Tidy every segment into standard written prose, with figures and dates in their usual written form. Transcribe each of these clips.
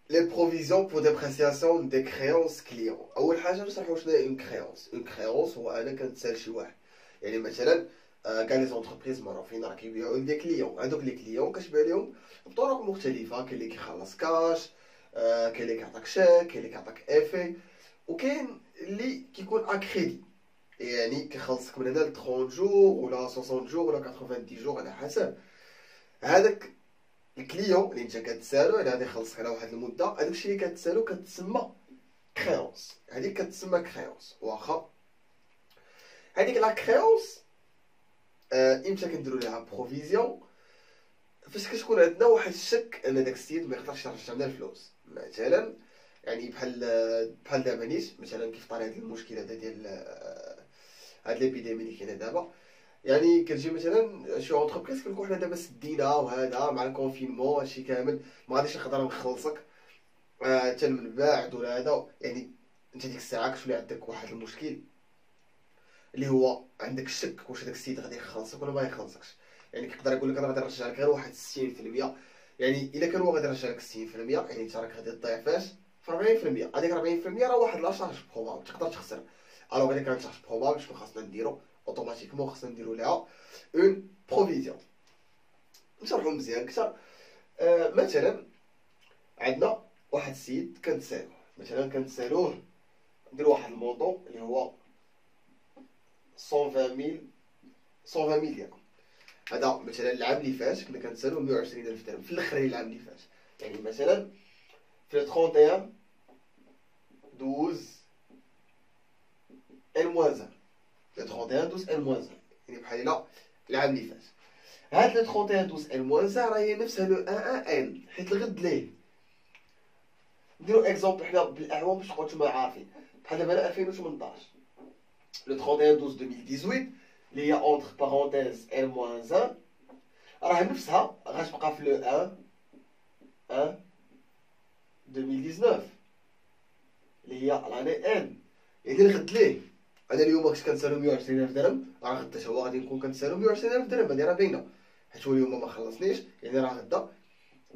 لي بروفيزيون بور ديبريسياسيون دي كريونس كليون. اول حاجه نشرحوا شنو هي اون كريونس. اون كريونس هو انا كنتسال شي واحد، يعني مثلا كاع لي زونتربريز معروفين راه كيبيعوا دي كليون. هذوك لي كليون كتبيع لهم بطرق مختلفه. كاين اللي كيخلص كاش، كاين اللي كيعطيك شيك، كاين اللي كيعطيك افي، وكاين اللي كيكون اكريدي، يعني كيخلصك من هنا ل 30 جور ولا 60 جور ولا 90 جور على حسب. هذاك الكليون اللي انت كتسالو على غادي يخلصك على واحد المده، هذاك الشيء اللي كتسالو كتسمى كريونس. هذيك كتسمى كريونس. واخا هذيك لا كريونس امتى كنديرو لها بروفيزيون؟ فاش كتكون عندنا واحد الشك ان داك السيد ما يقدرش يرجع لنا الفلوس. مثلا يعني بحال دابا نيت مثلا كيف طرا هذا المشكل هذا ديال هاد ليبيديمي اللي كاينه دابا. يعني كتجي مثلا شي اونتربريز كنقول حنا دابا سدينا وهذا مع الكونفينمون هادشي كامل ما غاديش نقدر نخلصك حتى من بعد ولا هذا. يعني انت ديك الساعه كتولي عندك واحد المشكل اللي هو عندك الشك واش هذاك السيد غادي يخلصك ولا ما يخلصكش. يعني كيقدر يقول لك انا غادي نرجع لك غير واحد 60%. يعني الا كان هو غادي يرجع لك 60%، يعني انت راك غادي تضيع فاش في 40%. هذيك 40% راه واحد لا شارج بروبابل تقدر تخسر. الوغ الا كانت شارج بروبابل شنو خاصنا نديرو؟ اوتوماتيكمون خاصنا نديرو ليها اون بروفيزيون. نشرحو مزيان اكثر. مثلا عندنا واحد السيد كنتسالوه، مثلا كنتسالوه نديرو واحد المونطون اللي هو 120,000 درهم. هذا مثلا العام اللي فات كنا كنتسالو 120,000 درهم في الاخر ديال العام اللي فات. يعني مثلا في 31 12 ان موان 1، في 31 12 ان موان 1، يعني بحال الى العام اللي فات. هاد 31 12 ان موان 1 راه هي نفسها لو 1 ان، حيت الغد ليه. نديرو اكزومبل حنا بالاعوام باش تكونوا نتوما عارفين. بحال دابا 2018 لو 31 12 2018 اللي هي اونتر بارونتيز ان موان 1 راه نفسها غتبقى في لو 1 2019 اللي هي لاني ان، يعني الغد ليه. انا اليوم كنت كنسالو 120,000 درهم، راه غدا هو غادي نكون كنسالو 120,000 درهم. هادي راه باينه، حيت هو اليوم ما خلصنيش، يعني راه غدا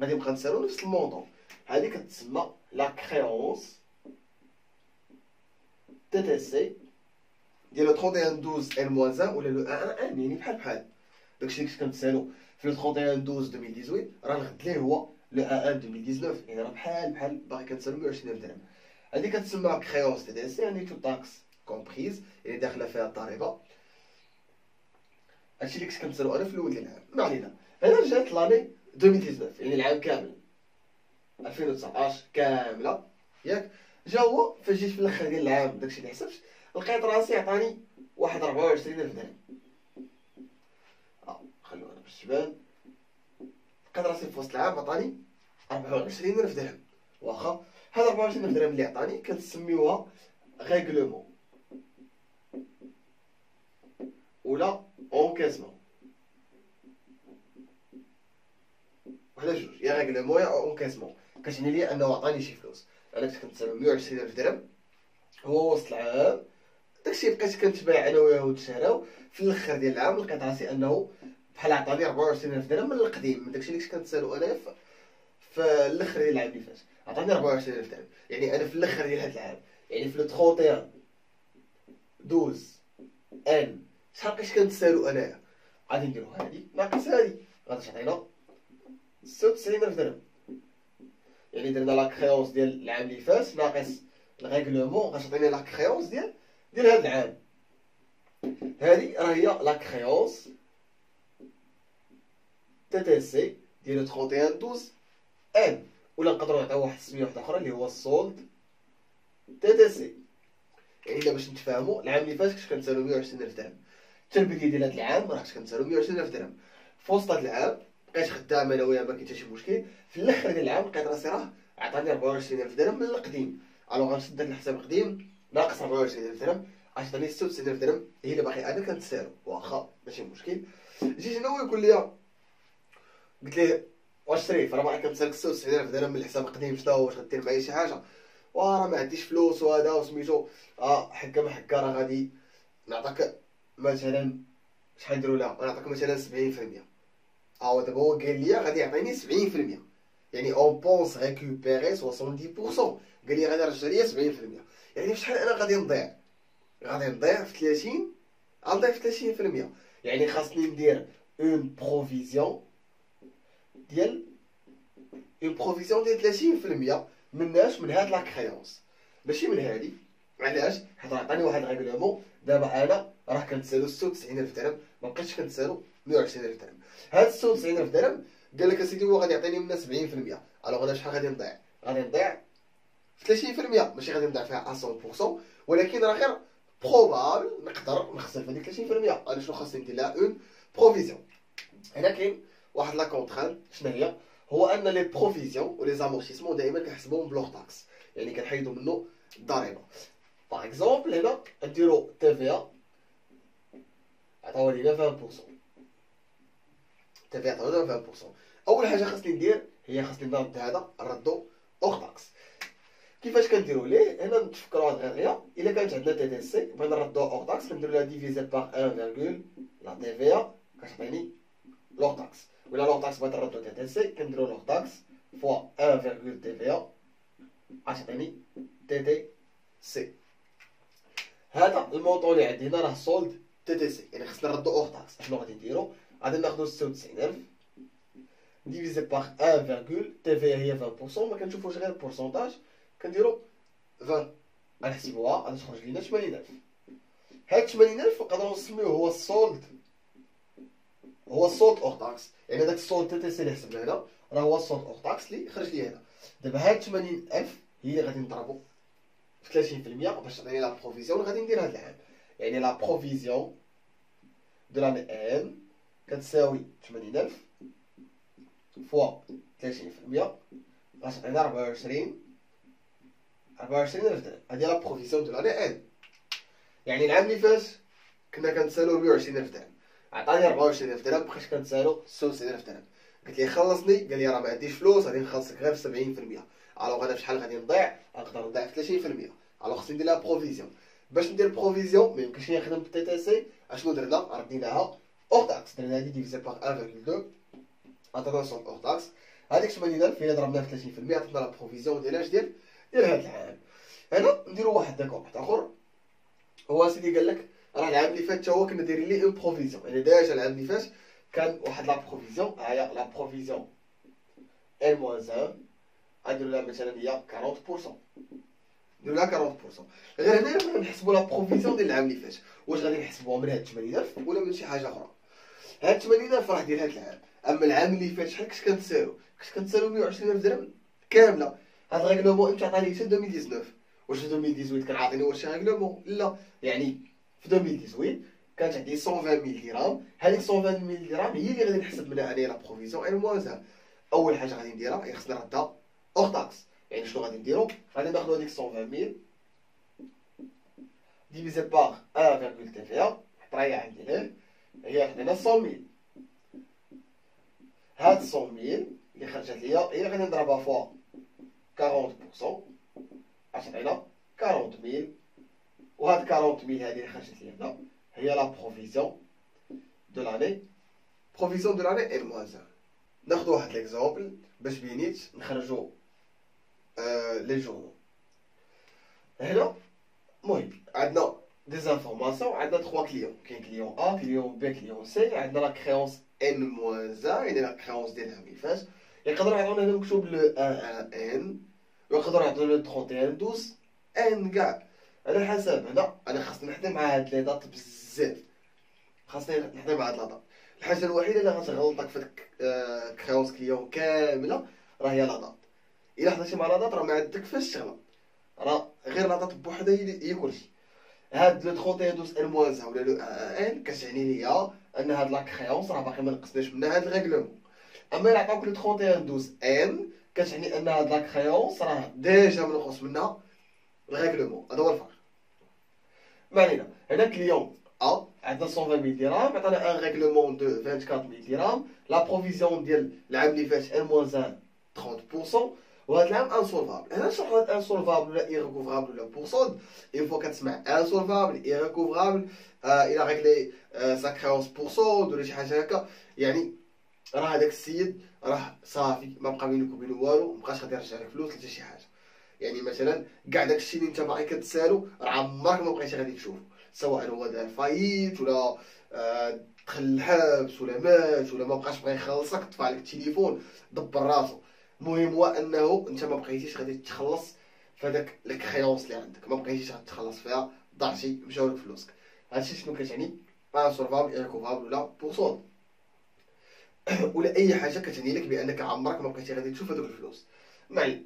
غادي نبقى نسالو نفس المونطون. هادي كتسمى لا كريونس تي تي سي ديال 31 12 ان موان 1 ولا لو 1 ان، يعني بحال داكشي اللي كنت كنتسالو في 31 12 2018 راه الغد ليه هو لو 1 2019، يعني راه بحال باغي كنسالو 120,000 درهم. هادي كتسمى كريونس تي تي سي، يعني تو تاكس كومبريز، يعني داخله فيها الضريبه. هادشي اللي كنت كنسالو انا في الاول ديال العام. ما علينا، انا جات لاني 2019 يعني العام كامل 2019 كامله ياك. جا هو فاش جيت في الاخر ديال العام داكشي اللي حسبت لقيت راسي عطاني واحد 24,000 درهم. خلوها انا باش تبان. لقيت راسي في وسط العام عطاني 24,000 درهم. واخا هاد 24,000 درهم اللي عطاني كنسميوها ريغلومون ولا اونكاسمون، وحده جوج، يا ريغلومون يا اونكاسمون. كتعني لي انه عطاني شي فلوس. انا كنت كنتسالو 120,000 درهم، هو وسط العام داكشي بقيت كنتباع انا وياه ونتشراو. في الاخر ديال العام لقيت راسي انه بحال عطاني 24,000 درهم من القديم، من داكشي اللي كنت كنتسالو انا في الاخر ديال العام اللي فات. عطاني 24,000 درهم، يعني انا في الاخر ديال هذا العام، يعني في 31 12 ان شحال بقيت كنتسالو انايا. غادي نديرو هادي ناقص هادي غادي تعطينا 96,000 درهم. يعني درنا لا كريونس ديال العام اللي فات ناقص الريغلومون غتعطيني لا كريونس ديال هذا العام. هذه راه هي لا كريونس تي تي سي ديال 31 12 ان، ولا نقدروا نعطيو واحد السميه واحده اخرى اللي هو السولد تي تي سي. يعني الا باش نتفاهموا العام اللي فات كنت كنسالو 120,000 درهم، حتى البدايه ديال هذا العام راه كنت كنسالو 120,000 درهم. في وسط هذا العام بقيت خدام انا وياه ما كاين حتى شي مشكل. في الاخر ديال العام لقيت راسي راه عطاني 24,000 درهم من القديم. الوغ غنشد داك الحساب القديم ناقص 24,000 درهم عطاني 96,000 درهم هي اللي باقي انا كنتسالو. واخا ماشي مشكل. جيت انا هو يقول لي، قلت ليه واش شريف راه باقي كنتسالك 96,000 درهم من الحساب القديم، شنو واش غدير معايا شي حاجه؟ وراه ما عنديش فلوس وهذا وسميتو. حكا ما حكا راه غادي نعطيك مثلا شحال نديرو لها، نعطيك مثلا 70%. دابا هو قال لي غادي يعطيني 70%، يعني اون بونس ريكوبيري 70%. قال لي غادي يرجع لي 70%. يعني فشحال انا غادي نضيع؟ غادي نضيع في 30، غنضيع في 30%. يعني خاصني ندير اون بروفيزيون ديال 30% مناش من هاد لا كريونس، ماشي من هادي. علاش؟ حيت عطاني واحد ريغلومون. دابا انا راه كنتسالو 96000 درهم، ما بقيتش كنتسالو 120000 درهم. هاد 96000 درهم قال لك اسيدي هو غادي يعطيني منها 70%. الوغ انا شحال غادي نضيع؟ غادي نضيع في 30%. ماشي غادي نضيع فيها 100%، ولكن راه غير بروبابل نقدر نخسر في هذيك 30%. انا شنو خاصني ندير لها؟ اون بروفيزيون. هنا كاين واحد لا كونتران. شنو هي؟ هو ان لي بروفيزيون و لي زامورتيسمون دائما كنحسبوهم بلوغ تاكس، يعني كنحيدو منه الضريبه. باغ اكزومبل هنا نديرو تي في ا عطاو لينا 20%. تي في ا عطاو لينا 20%. اول حاجه خاصني ندير هي خاصني نرد هذا نردو اوغ تاكس. كيفاش كنديرو ليه؟ هنا نتفكروا هاد غير الا كانت عندنا تي تي سي بغينا نردوها اوغ تاكس، كنديرو لها ديفيزي باغ 1 لا تي في ا كتعطيني لوغ تاكس. ولا لوغ تاكس بغيت نردو تي تي سي كنديرو لوغ تاكس فوا 1 تي في ا غتعطيني تي تي سي. هذا المونطون اللي عندي هنا راه سولد تي تي سي، يعني خصنا نردو اوغ تاكس. شنو غادي نديرو؟ غادي ناخدو 96000 ديفيزي باغ 1 تي في هي 20%، ما كنشوفوش غير البورسونتاج، كنديرو 20 غنحسبوها غادي تخرج لينا 80000. هاد 80000 نقدروا نسميوه هو السولد، هو السولد اوغ تاكس. يعني داك السولد تي تي سي اللي حسبنا هنا راه هو السولد اوغ تاكس اللي خرج لي هنا. دابا هاد 80000 هي اللي غادي نضربو في 30% باش تعطيني لا بروفيزيون اللي غادي ندير هاد العام. يعني لا بروفيزيون دو لاني ان كتساوي 80000 فوا 30% غتعطينا 24000 درهم. هادي لا بروفيزيون دو لاني ان. يعني العام اللي فات كنا كنتسالو 120000 درهم، عطاني 24000 درهم، بقيت كنتسالو 96000 درهم. قلت ليه خلصني، قال لي راه ما عنديش فلوس، غادي نخلصك غير في 70%. الوغ انا فشحال غادي نضيع؟ نقدر نضيع في 30%. الوغ خصني ندير لها بروفيزيون. باش ندير بروفيزيون ما يمكنش نخدم بالتي تي سي. اشنو درنا؟ رديناها اوغ تاكس، درنا هادي ديفيزي باغ 1.2 عطانا سون اوغ تاكس. هذيك 80000 هي ضربناها في 30% عطاتنا لا بروفيزيون ديال هاد العام. هنا نديرو واحد داكور واحد اخر. هو سيدي قال لك راه العام اللي فات حتى هو كنا دايرين ليه اون بروفيزيون. يعني ديجا العام اللي فات كان واحد لا بروفيزيون. هاهي لا بروفيزيون ان موان 1 غنديرو لها مثلا هي 40%. نديرو لها 40%. غير هنا بغينا نحسبو لا بروفيزيون ديال العام اللي فات، واش غادي نحسبوها من هاد 80000 ولا من شي حاجه اخرى؟ هاد 80000 راه ديال هاد العام. اما العام اللي فات شحال كنت كنتسالو؟ كنت كنتسالو 120000 درهم كامله. هاد الريغلومون امتى عطاني؟ حتى 2019. واش في 2018 كان عاطيني واش شي ريغلومون؟ لا. يعني في 2018 كانت عندي 120000 درهم. هذيك 120000 درهم هي اللي غادي نحسب منها عليها لا بروفيزيون ان موان. اول حاجه غادي نديرها هي خصني نردها اوغ تاكس. يعني شنو غادي نديرو؟ غادي ناخدو هذيك 120000 ديفيزي باغ 1 تي في ا حط راهي عندي ليه هي عندنا 100000. هاد 100000 اللي خرجت ليا هي اللي غادي نضربها فوا 40% غتعطينا 40000. وهاد 40000 هادي اللي خرجت ليا هنا هي لا بروفيزيون دو لاني، بروفيزيون دو لاني ان موان 1. ناخدو واحد ليكزومبل باش بينيت نخرجو لي جورنو. هنا المهم عندنا دي زانفورماسيون، عندنا 3 كليون. كاين كليون ا، كليون بي، كليون سي. عندنا لا كريونس ان موان 1 يعني لا كريونس ديال العام اللي فات. يقدروا يعطونا هنا مكتوب لو 1 ان، ويقدروا يعطونا لو 31 12 ان كاع على حسب. هنا انا خاصني نحضر مع هاد لي دات بزاف، خاصني نحضر مع هاد لا دات. الحاجه الوحيده اللي غتغلطك في ديك كريونس كليون كامله راه هي لا دات. الا حضرتي مع لا دات راه ما عندك فاش تغلط، راه غير لا دات بوحدها هي كلشي. هاد لو 31 12 ان موان 1 ولا لو ان كتعني ليا ان هاد لا كريونس راه باقي ما نقصناش منها هاد الريغلومون. اما الا عطاوك لو 31 12 ان كتعني ان هاد لا كريونس راه ديجا منقص منها الريغلومون. هذا هو الفرق. ما علينا. هنا كليون ا عندنا 120000 درهم، عطانا ان ريغلومون دو 24000 درهم. لا بروفيزيون ديال العام اللي فات ان موان 1 30%. وهذا العام انسولفابل. هنا نشرح هاد انسولفابل ولا ايريكوفرابل ولا بورسود. اون فوا كتسمع انسولفابل ايريكوفرابل الى ريغلي سا كريونس بورسود ولا شي حاجه هكا، يعني راه هذاك السيد راه صافي ما بقى بينك وبينه والو، مابقاش غادي يرجع لك فلوس حتى شي حاجه. يعني مثلا كاع داكشي اللي انت باغي كتسالو راه عمرك ما بقيتي غادي تشوفو، سواء هو دار فايت ولا دخل الحبس ولا مات ولا ما بقاش بغا يخلصك، طفى عليك التليفون، دبر راسو. المهم هو انه انت ما بقيتيش غادي تخلص فداك لك خيونس اللي عندك، ما بقيتيش غادي تخلص فيها، ضاعتي مشاو لك فلوسك. هادشي شنو كتعني؟ انسولفابل انكوفابل ولا بورسون ولا اي حاجه كتعني لك بانك عمرك ما بقيتي غادي تشوف هذوك الفلوس. معلي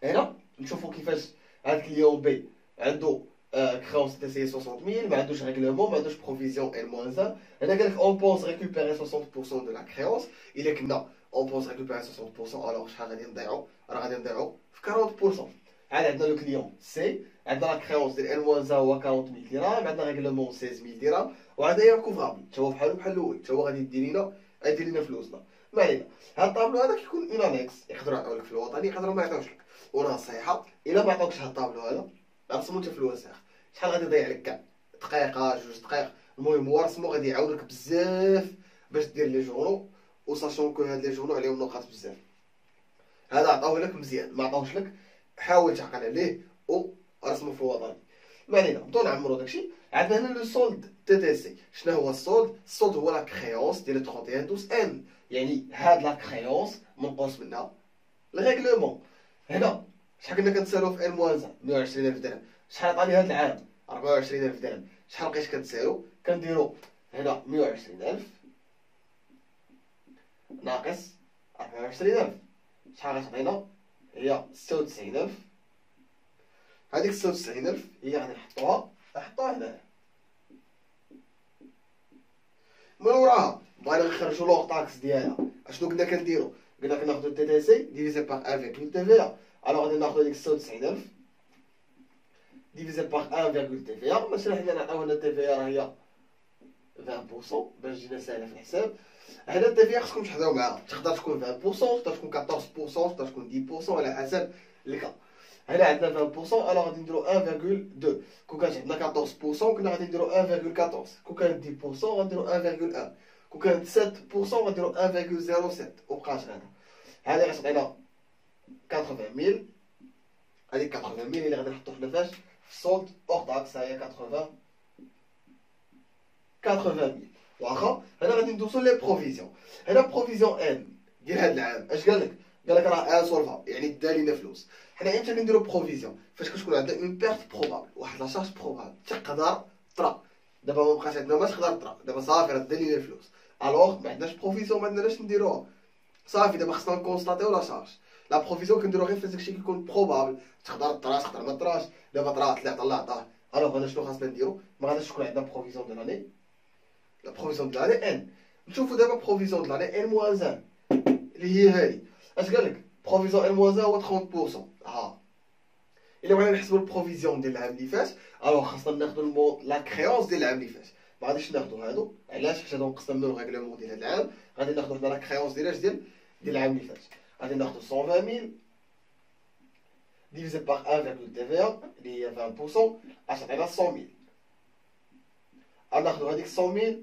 هنا نشوفوا كيفاش هاد الكليون بي عنده كرونس تاع سي 60000، ما عندوش ريغلومون، ما عندوش بروفيزيون ان موان 1. هنا قال لك اون بونس ريكوبيري 60% دو لا كرونس. الا كنا اون بونس ريكوبيري 60% الوغ شحال غادي نضيعو؟ راه غادي نضيعو في 40%. عاد عندنا لو كليون سي، عندنا لا كرونس ديال ان موان 1 هو 40000 درهم، عندنا ريغلومون 16000 درهم، وعندنا يركوفابل حتى هو بحالو بحال الاول، حتى هو غادي يدير لينا فلوسنا. ما علينا. هاد الطابلو هذا كيكون اون انيكس، يقدروا يعطيو لك في الوطني، يقدروا ما يعطيوش لك. ونصيحه، الا ما عطاوكش هاد الطابلو هذا رسمو انت في الوساخ، شحال غادي يضيع لك كاع؟ دقيقه، 2 دقائق. المهم هو رسمو غادي يعاونك بزاف باش دير لي جورنو، وساشون كو هاد لي جورنو عليهم نقاط بزاف. هذا عطاوه لك مزيان، ما عطاوش لك حاول تعقل عليه ورسمو في الوطني. ما علينا، نبداو نعمرو داكشي. عندنا هنا لو سولد تي تي سي. شنو هو السولد؟ السولد هو لا كريونس ديال 31/12 ان، يعني هاد لا كريونس منقوص منها الريغلومون. هنا شحال كنا كنتسالو في ان موان 1 120000 درهم، شحال عطاني هاد العام؟ 24000 درهم. شحال بقيت كنتسالو؟ كنديرو هنا 120000 ناقص 24000، شحال غتعطينا؟ هي 96000. هذيك 96000 هي غادي نحطوها هنايا. من وراها بغينا نخرجو لوغ طاكس ديالها، اشنو كنا كنديرو؟ قلنا كناخدو تي تي سي ديفيزي باغ 1 تي في ا. الوغ غادي ناخدو هاديك 96000 ديفيزي باغ 1 تي في ا. مثلا حنا نعطيو لنا تي في ا راه هي 20% باش تجينا ساهله في الحساب. هنا التي في ا خصكم تحضروا معاها، تقدر تكون 20%، تقدر تكون 14%، تقدر تكون 10% على حسب الكا. هنا عندنا 20%، الوغ غادي نديرو 1.2. كون كانت عندنا 14% كنا غادي نديرو 1.14. كون كانت 10% غنديرو 1.1. كون كانت 7% غنديرو 1.07 وبقات غادا. هذه غتعطينا 80000. هذيك 80000 اللي غادي نحطو حنا فاش؟ في السولد اوغ طاكس. ها هي 80000. واخا هنا غادي ندوزو لي بروفيزيون. هنا بروفيزيون ان ديال هاد العام اش قال لك؟ قال لك راه انسولفابل، يعني دا لينا فلوس. حنا امتى كنديرو بروفيزيون؟ فاش كتكون عندنا اون بيرت بروبابل، واحد لا شارج بروبابل تقدر طرا. دابا ما بقاش عندنا ما تقدر طرا، دابا صافي راه دا لينا الفلوس، الوغ ما عندناش بروفيزيون، ما عندناش نديروها. صافي دابا خصنا نكونستاتيو لا شارج. لا بروفيزيون كنديرو غير في داكشي كيكون بروبابل، تقدر طرا تقدر ما طراش. دابا طرات اللي عطا الله عطاه. الوغ هنا شنو خاصنا نديرو؟ ما غاديش تكون عندنا بروفيزيون دو لاني، لا بروفيزيون دو لاني ان. نشوفو دابا بروفيزيون دو لاني ان موان 1 اللي هي هادي. اش قالك؟ بروفيزيون ان موان 1 هو 30%. ها الا بغينا نحسبو البروفيزيون ديال العام اللي فات، الوغ خاصنا ناخدو لا كريونس ديال العام اللي فات. ما غاديش ناخدو هادو، علاش؟ حيت هادو نقصنا منو الريغلومون ديال هاد العام. غادي ناخدو حنا لا كريونس ديال العام اللي فات. غادي ناخدو 120000 ديفيزي باغ 1 تي في ا اللي هي 20%، اش عطينا 100000. غناخدو هاديك 100000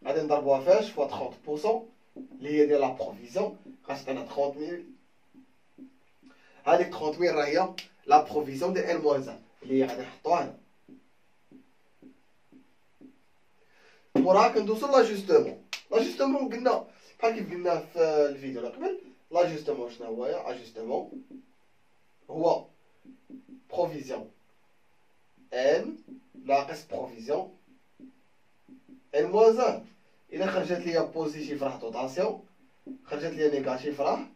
غادي نضربوها فاش؟ فوا 30% اللي هي ديال لا بروفيزيون، غتعطينا 30000. هذيك 30000 راه هي لا بروفيزيون ديال ان موان 1 اللي هي غادي نحطوها هنا. موراها كندوزو لاجوستومون. لاجوستومون قلنا بحال كيف قلنا في الفيديو اللي قبل، لاجوستومون شنو هو؟ اجوستومون هو بروفيزيون ان ناقص بروفيزيون ان موان 1. الا خرجت ليا بوزيتيف راه دوطاسيون، خرجت ليا نيجاتيف راه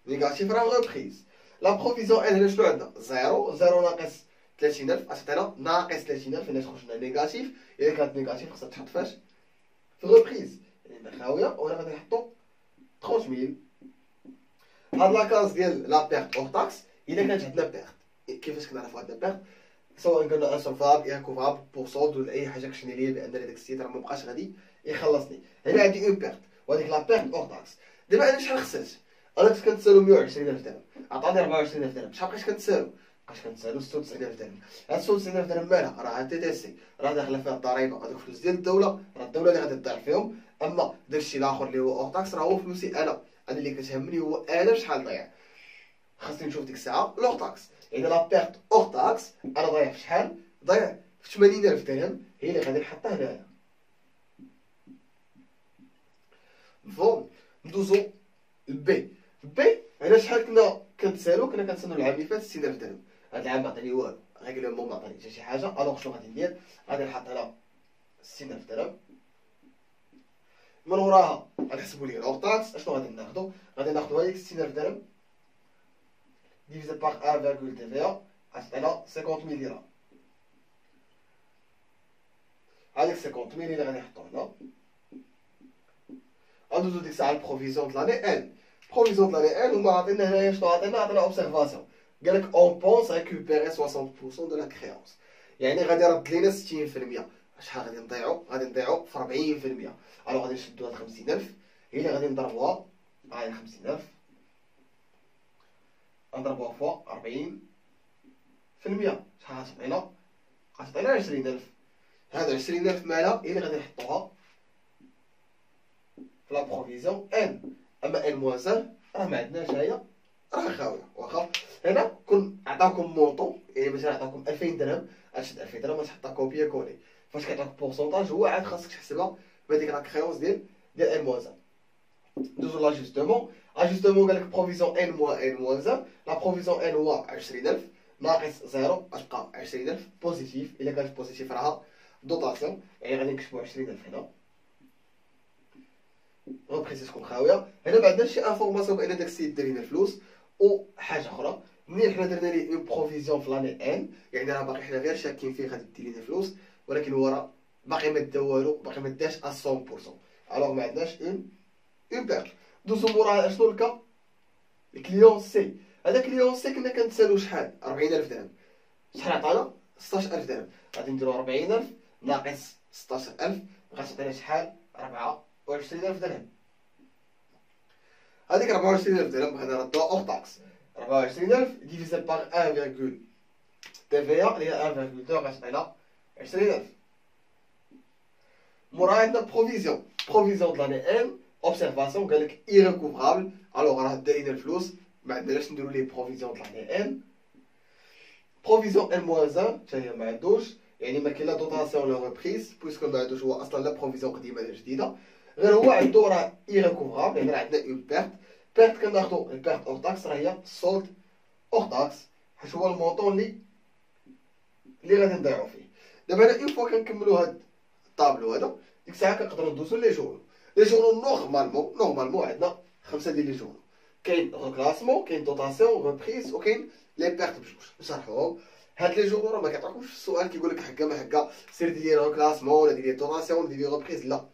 غوبريز. لا بروفيزيون ان هنا شنو عندنا؟ 0 ناقص 30000 اش عطينا؟ ناقص 30000. هنا تخرج لنا نيجاتيف، الا كانت نيجاتيف خصها تحط فاش؟ في غوبريز، يعني خاويه. وهنا غادي نحطو 30000. هاد لاكاز ديال لا بيرت اور تاكس، الا كانت عندنا بيرت كيفاش كنعرفو عندنا بيرت؟ سواء قلنا انسولفابل انكوفابل بورسون ولا اي حاجه كشني ليا بان داك السيد راه مبقاش غادي يخلصني. هنا عندي اون بيرت، وهاديك لا بيرت اور تاكس. دابا انا شحال خسرت؟ انا كنت كنتسالو 120000 درهم، عطاني 24000 درهم. شحال بقيت كنتسالو؟ بقيت كنتسالو 96000 درهم. هاد 96000 درهم مالها؟ راه تي تي سي، راه داخله فيها الضريبه، هادوك الفلوس ديال الدوله، راه الدوله اللي غادي تضيع فيهم. اما داكشي الاخر اللي هو اور تاكس راه هو فلوسي انا اللي كتهمني هو انا شحال ضايع. خاصني نشوف ديك الساعه لور تاكس، يعني لا بيرت اور تاكس انا ضايع في شحال، ضايع في 80,000 درهم، هي اللي غادي نحطها هنايا. مفهوم. ندوزو البي. البي هنا شحال كنتسالو، كنا كنتسناو العام اللي فات 60,000 درهم، هاد العام ما عطاني والو، ريغلومون ما عطاني حتى شي حاجه. الوغ شنو غادي ندير؟ غادي نحط هنا 60,000 درهم، من وراها غنحسبو ليه الاور تاكس. اشنو غادي ناخدو؟ غادي ناخدو هاديك 60,000 درهم ديفيزي باغ 1,2 تي في ا غتعطينا 50,000 درهم. هاديك 50,000 اللي غادي نحطو هنا. غندوزو ديك الساعه البروفيزيون د لاني ان. بروفيزيون د لاني ان هما عطينا هنايا شنو عطينا؟ عطينا اوبسيرفاسيون، قالك اون بونس ريكوبيري 60% دو لا كريونس، يعني غادي يرد لينا 60%. شحال غادي نضيعو؟ غادي نضيعو في 40%. الوغ غادي نشدو هاد 50,000 هي اللي غادي نضربوها، هاهي 50,000 نضربوها فوا 40%، شحال غتعطينا؟ غتعطينا 20,000. هاد 20,000 مالها هي اللي غادي نحطوها في لا بروفيزيون ان. اما ان موان ان راه ما عندناش، هي راه خاويه. واخا هنا كون عطاكم مونطون، يعني مثلا عطاكم 2000 درهم، غتشد 2000 درهم تحطها كوبي كولي. فاش كيعطيك بورسونتاج هو عاد خاصك تحسبها بهاديك لا كريونس ديال ان موان ان. ندوزو لاجوستومون. اجوستومون قالك بروفيزيون ان موان ان موان ان. لا بروفيزيون ان هو 20,000 ناقص زيرو غتبقى 20,000 بوزيتيف. الا كانت بوزيتيف راها دوطاسيون، يعني غادي نكتبو 20,000 هنا. غوبريسي تكون خاويه. هنا ما عندناش شي انفورماسيون بان داك السيد دار لينا الفلوس. وحاجه اخرى، منين حنا درنا ليه اون بروفيزيون في لاني ان، يعني راه باقي حنا غير شاكين فيه غادي دير لينا فلوس، ولكن هو راه باقي ما دا والو، باقي ما داش 100%. الوغ ما عندناش اون بيرت. دوزو موراها اشنو الكا؟ الكليون سي. هذا كليون سي كنا كنتسالو شحال؟ 40,000 درهم. شحال عطانا؟ 16,000 درهم. غادي نديرو 40,000 ناقص 16,000 غتعطينا شحال؟ 24,000 درهم. هذيك 24,000 درهم غادي نردوها اور تاكس. 24,000 ديفيزي باغ 1,2 تي في ا اللي هي 1,2 غتعطينا 20,000. موراها عندنا بروفيزيون. بروفيزيون د لاني ان اوبسيرفاسيون قالك ايريكوفرابل. الوغ راه داينا الفلوس، ما عندناش نديرو ليه بروفيزيون د لاني ان. بروفيزيون ان موان ان حتى هي ما عندوش، يعني ما كاين لا دوطاسيون لا ريبريز، بويسكو ما عندوش هو اصلا لا بروفيزيون قديمه لا جديده، غير هو عنده راه ايريكوفرابل، يعني راه عندنا اون بيرت. بيرت كناخدو البيرت اور تاكس، راه هي سولد اور تاكس، حيت هو المونطون اللي غادي نضيعو فيه. دابا انا اون فوا كنكملو هاد الطابلو هذا، ديك الساعه كنقدروا ندوزو لي جورنو. لي جورنو نورمالمون عندنا 5 ديال لي جورنو. كاين روكلاسمون، كاين دوطاسيون، ريبريز، وكاين لي بيرت بجوج. نشرحوهم. هاد لي جورنو راه ما كيعطيوكمش في السؤال كيقول لك هكا ما هكا سير دير لي روكلاسمون ولا دير لي دوطاسيون ولا دير لي ريبريز، لا.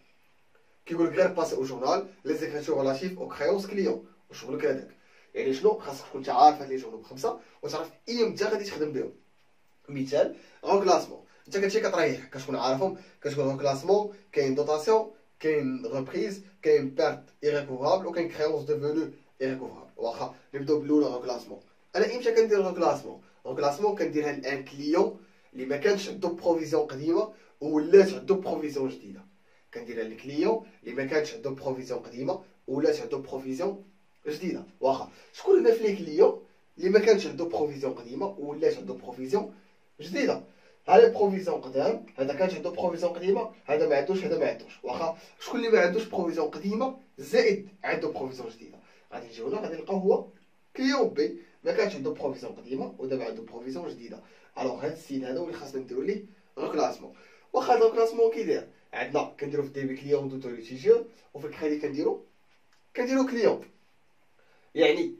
كيقول لك غير باسي او جورنال لي زيكريتور ريلاتيف او كريونس كليون، وشغلك هذاك. يعني شنو خاصك تكون عارف هاد لي جورنو بخمسه، وتعرف ايمتى غادي تخدم بهم. مثال روكلاسمون، انت كتمشي كتريح كتكون عارفهم، كتكون روكلاسمون، كاين دوطاسيون، كاين ريبريز، كاين بيرت ايريكوفرابل، وكاين كريونس ديفونو ايريكوفرابل. واخا نبداو بالاولى روكلاسمون. انا امتى كندير روكلاسمون؟ روكلاسمون كنديرها لان كليون اللي ما كانش عنده بروفيزيون قديمه ولات عنده بروفيزيون جديده. كنديرها للكليون اللي ما كانش عنده بروفيزيون قديمه ولات عنده بروفيزيون جديده. واخا شكون هنا في لي كليون اللي ما كانش عنده بروفيزيون قديمه ولات عنده بروفيزيون جديده؟ هذا بروفيزيون قدام، هذا كانت عنده بروفيزيون قديمه، هذا ما عندوش، هذا ما عندوش. واخا شكون اللي ما عندوش بروفيزيون قديمه زائد عنده بروفيزيون جديده؟ غادي نجيو هنا غادي نلقاو هو كليون بي ما كانش عنده بروفيزيون قديمه ودابا عنده بروفيزيون جديده. الوغ هذا السيد هذا هو اللي خاصنا نديرو ليه روكلاسمون. واخا هذا الروكلاسمون كي داير؟ عندنا كنديرو في ديبي كليون دوتو ليتيجيو، وفي الكريدي كنديرو كليون. يعني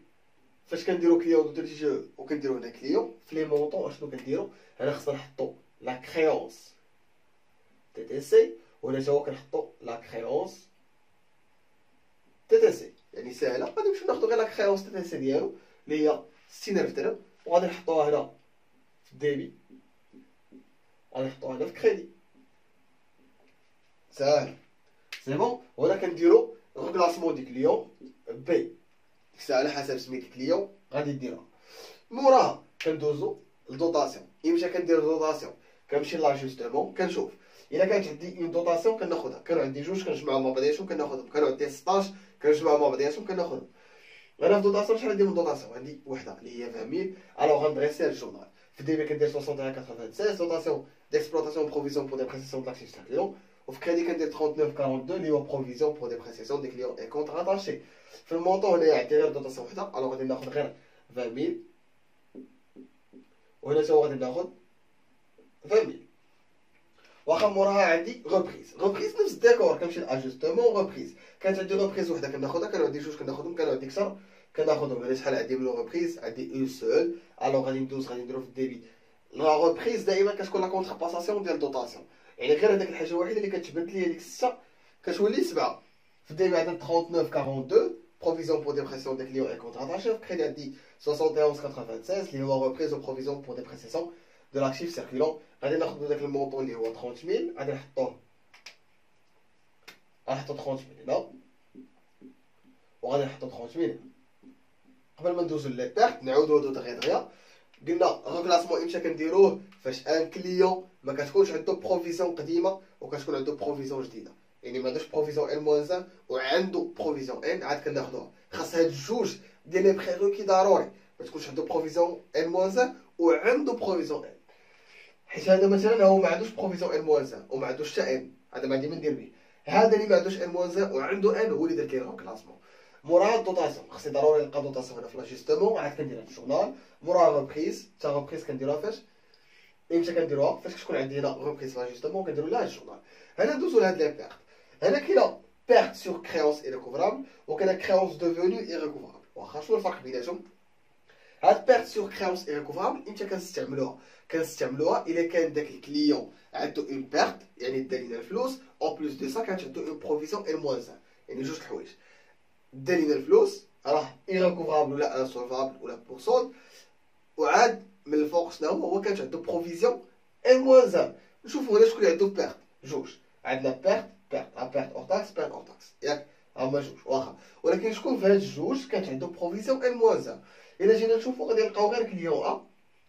فاش كنديرو كليون دوتو ليتيجيو وكنديرو هنا كليون في لي مونطون، اشنو كنديرو؟ هنا خصنا نحطو لا كريونس تي تي سي، وهنا تا هو كنحطو لا كريونس تي تي سي. يعني ساهله، غادي نمشيو ناخدو غير لا كريونس تي تي سي ديالو اللي هي 60,000 درهم، وغادي نحطوها هنا في الديبي، غادي نحطوها هنا في كريدي. ساهل سي بون. وهنا كنديرو روكلاسمون دي كليون بي، ديك الساعه على حسب سميت الكليون غادي ديرها. موراها كندوزو للدوطاسيون. امتى كندير الدوطاسيون؟ كنمشي لاجوستمون كنشوف الا كانت عندي اون دوطاسيون كناخذها، كانوا عندي جوج كنجمعهم مع بعضياتهم كناخذهم، كانوا عندي 16 كنجمعهم مع بعضياتهم كناخذهم. انا في دوطاسيون شحال عندي من دوطاسيون؟ عندي وحده اللي هي 20000. الوغ غندريسي الجورنال. في الديبي كندير 61,96 دوطاسيون ديكسبلوطاسيون بروفيزيون بور دي بريسيسيون داكتيف تاع كليون، وفي كريدي كندير 39,42 اللي هو بروفيزيون بور دي بريسيسيون دي كليون اي كونتر اتاشي. في المونطون هنايا عندي غير دوطاسيون وحده، الوغ غادي ناخذ غير 20000، وهنا تا هو غادي ناخذ 20000. واخا موراها عندي غوبريز نفس الديكور، كنمشي لاجوستمون غوبريز. كانت عندي غوبريز وحده كناخذها، كانوا عندي جوج كناخذهم، كانوا عندي كثر كناخذهم. يعني شحال عندي من غوبريز؟ عندي اون سول. الوغ غادي ندوز غادي نديرو في الديبي. لا غوبريز دائما كتكون لا كونتر باساسيون ديال دوطاسيون، يعني غير هذاك الحاجه الوحيده اللي كتجبد لي ديك 6 كتولي 7. في الديبي عندنا 39,42 بروفيزيون بور ديبريسيون دي كليون اي كونتر اتاشي. في كريدي عندي 71,96 اللي هو غوبريز و بروفيزيون بور ديبريسيون دو لاكتيف سيركولون. غادي ناخذ داك المونطون اللي هو 30000، غادي نحطو 30000 هنا، وغادي نحطو 30000 هنا. قبل ما ندوزو لي بيرت نعاودو هادو دغيا. قلنا الكلاسمون امتى كنديروه؟ فاش ان كليون ما كتكونش عنده بروفيزيون قديمه وكتكون عنده بروفيزيون جديده، يعني ما عندوش بروفيزيون ان موان 1 وعنده بروفيزيون ان عاد كناخذوها. خاص هاد الجوج ديال لي بريروكي ضروري، ما تكونش عنده بروفيزيون ان موان 1 وعنده بروفيزيون ان. حيت هذا مثلا هو ما عندوش بروفيزيون ان موان 1 وما عندوش حتى ان، هذا ما عندي ما ندير به. هذا اللي ما عندوش ان موان 1 وعنده ان هو اللي دار لي الكلاسمون. موراها الدوطاسيون خصني ضروري نلقى دوطاسيون هنا في لاجيستمون، عاد كندير هاد الجورنال. موراها غوبريز، تا غوبريز كنديروها فاش؟ امتى كنديروها؟ فاش كتكون عندي هنا غوبريز في لاجيستمون كنديرو لها الجورنال. هنا ندوزو لهاد لي بيرت. هنا كاينه بيرت سور كريونس ايريكوفرابل وكاينه كريونس دوفوني ايريكوفرابل. واخا شنو الفرق بيناتهم؟ هاد بيرت سور كريونس ايريكوفرابل امتى كنستعملوها؟ كنستعملوها الا كان داك الكليون عنده اون بيرت، يعني دا لينا الفلوس، اون بلوس دو سا كانت عنده اون بروفيزيون ان موان 1، يعني جوج الحوايج. دا لينا الفلوس راه ايريكوفرابل ولا انسولفابل ولا بورسون، وعاد من الفوق شنو هو كانت عنده بروفيزيون ان موان 1. نشوفوا هنا شكون اللي عنده بيرت. جوج عندنا بيرت بيرت اور تاكس بيرت اور تاكس، ياك هما جوج. واخا ولكن شكون في هاد الجوج كانت عنده بروفيزيون ان موان 1؟ الا جينا نشوفوا غادي نلقاو غير كليون ا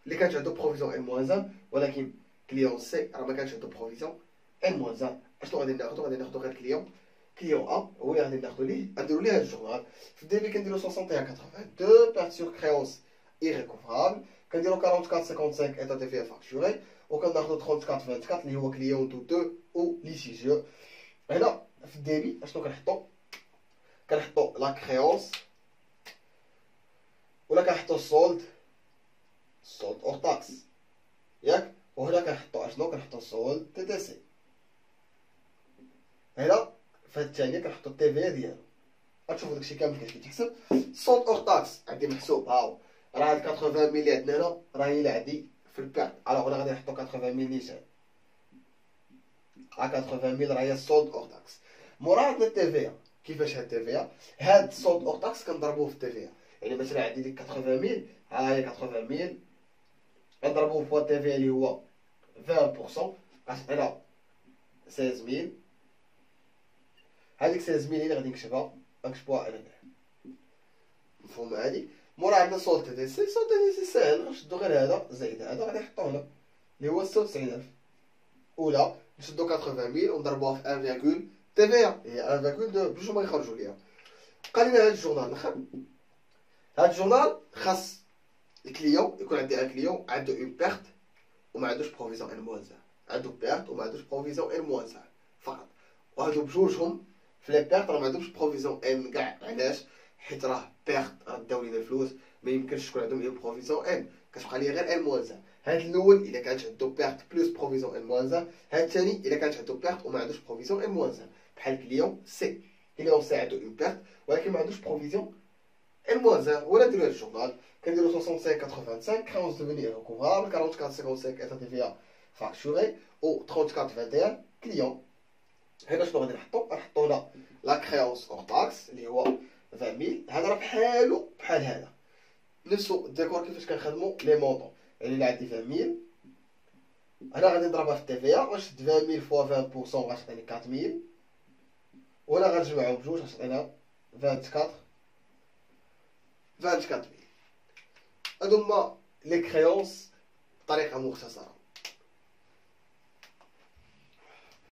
اللي كانت عنده بروفيزيون ان موان 1، ولكن كليون سي راه ما كانش عنده بروفيزيون ان موان 1. اشنو غادي ناخذو؟ غادي ناخذو غير كليون ا هو اللي غادي ناخذو ليه نديرو ليه هاد الجورنال. في الديبي كنديرو 61,82 بيرت سور كريونس ايريكوفرابل، كنديرو 44,55 ايتا دي في فاكتوري، وكناخذو 34,24 اللي هو كليون دوتو او ليتيجيو. هنا في الديبي اشنو كنحطو لا كريونس ولا كنحطو السولد اور تاكس، ياك. وهنا كنحطو اشنو؟ كنحطو السولد تي تي سي. هنا في هاد الثانيه كنحطو التي في ديالو. غتشوفو داكشي كامل كيفاش كيتحسب. السولد اور تاكس عندي محسوب، ها راه هاد 80,000 اللي عندنا هنا راه هي اللي عندي في البيرت. الوغ هنا غادي نحطو 80,000 نيشان، ها 80,000 راه هي السولد اور تاكس. مورا عندنا التي في. كيفاش هاد التي في؟ هاد السولد اور تاكس كنضربوه في التي في. يعني مثلا عندي ديك 80,000، ها هي 80,000 كنضربوه في التي في اللي هو 20%، غتعطينا 16,000. هذيك 16,000 اللي غادي نكتبوها هنا. مفهوم هادي؟ مورا عندنا سولد تي تي سي. سولد تي تي سي ساهل، نشدو غير هذا زائد هذا غادي نحطو هنا اللي هو 96,000. ولا نشدو 80,000 ونضربوها في 1 تي في هي 1.2 باش هما يخرجوا ليها. بقى لينا هاد الجورنال الاخر. هاد الجورنال خاص الكليون يكون عندي ان كليون عنده اون بيرت وما عندوش بروفيزيون ان موان 1، عنده بيرت وما عندوش بروفيزيون ان موان 1 فقط. وهادو بجوجهم في لي بيرت راه ما عندهمش بروفيزيون ان كاع. علاش؟ حيت راه بيرت راه داو لينا الفلوس، ما يمكنش تكون عندهم اون بروفيزيون ان، كتبقى ليا غير ان موان 1. هاد الاول الا كانت عنده بيرت بلوس بروفيزيون ان موان 1، هاد الثاني الا كانت عنده بيرت وما عندوش بروفيزيون ان موان 1. بحال كليون سي. كليون سي عنده اون بيرت ولكن ما عندوش بروفيزيون ان موان 1. ولا نديرو هاد الجورنال كنديرو 65,85 كريونس دوفوني ريكوفرابل 44,55 ايتا دي في فاكتوري و 34,21 كليون. هنا شنو غادي نحطو؟ غنحطو هنا لا كريونس اور تاكس اللي هو 20,000. هذا راه بحالو بحال هذا نفسو الديكور كيفاش كنخدمو لي مونطون. يعني الا عندي 20,000 هنا غادي نضربها في التي في غنشد 20,000 فوا 20% غتعطيني 4,000، وهنا غنجمعهم بجوج غتعطينا 24,000. هادو هما لي كريونس بطريقه مختصره.